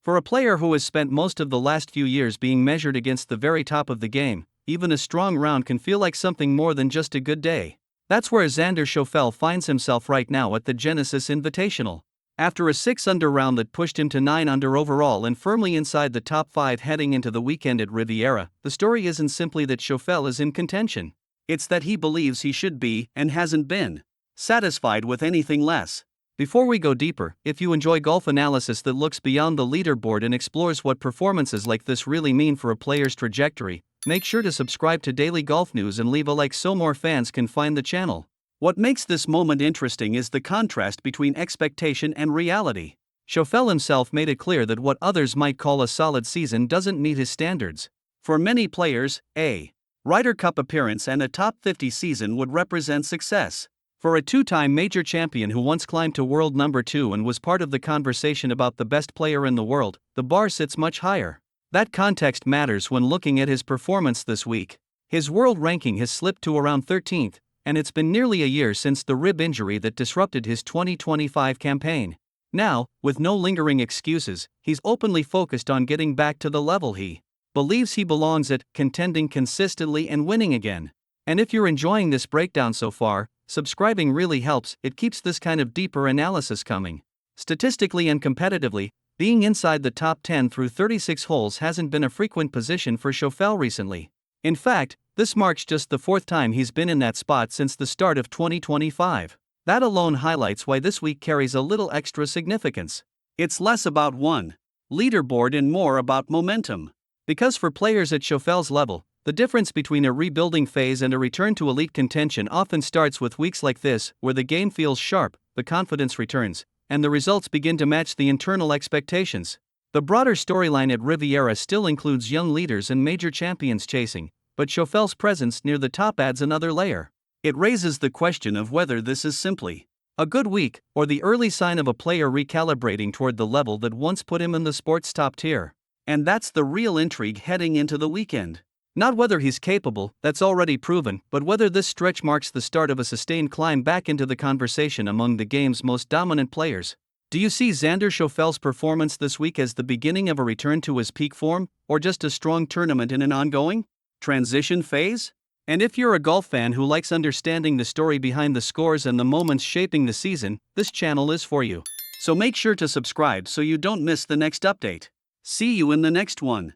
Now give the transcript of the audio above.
For a player who has spent most of the last few years being measured against the very top of the game, even a strong round can feel like something more than just a good day. That's where Xander Schauffele finds himself right now at the Genesis Invitational. After a 6-under round that pushed him to 9 under overall and firmly inside the top 5 heading into the weekend at Riviera, the story isn't simply that Schauffele is in contention. It's that he believes he should be, and hasn't been, satisfied with anything less. Before we go deeper, if you enjoy golf analysis that looks beyond the leaderboard and explores what performances like this really mean for a player's trajectory, make sure to subscribe to Daily Golf News and leave a like so more fans can find the channel. What makes this moment interesting is the contrast between expectation and reality. Schauffele himself made it clear that what others might call a solid season doesn't meet his standards. For many players, a Ryder Cup appearance and a top 50 season would represent success. For a two-time major champion who once climbed to world number 2 and was part of the conversation about the best player in the world, the bar sits much higher. That context matters when looking at his performance this week. His world ranking has slipped to around 13th, and it's been nearly a year since the rib injury that disrupted his 2025 campaign. Now, with no lingering excuses, he's openly focused on getting back to the level he believes he belongs at, contending consistently and winning again. And if you're enjoying this breakdown so far, subscribing really helps. It keeps this kind of deeper analysis coming. Statistically and competitively, being inside the top 10 through 36 holes hasn't been a frequent position for Schauffele recently. In fact, this marks just the 4th time he's been in that spot since the start of 2025. That alone highlights why this week carries a little extra significance. It's less about one leaderboard and more about momentum. Because for players at Schauffele's level, the difference between a rebuilding phase and a return to elite contention often starts with weeks like this, where the game feels sharp, the confidence returns, and the results begin to match the internal expectations. The broader storyline at Riviera still includes young leaders and major champions chasing, but Schauffele's presence near the top adds another layer. It raises the question of whether this is simply a good week, or the early sign of a player recalibrating toward the level that once put him in the sport's top tier. And that's the real intrigue heading into the weekend. Not whether he's capable, that's already proven, but whether this stretch marks the start of a sustained climb back into the conversation among the game's most dominant players. Do you see Xander Schauffele's performance this week as the beginning of a return to his peak form, or just a strong tournament in an ongoing transition phase? And if you're a golf fan who likes understanding the story behind the scores and the moments shaping the season, this channel is for you. So make sure to subscribe so you don't miss the next update. See you in the next one.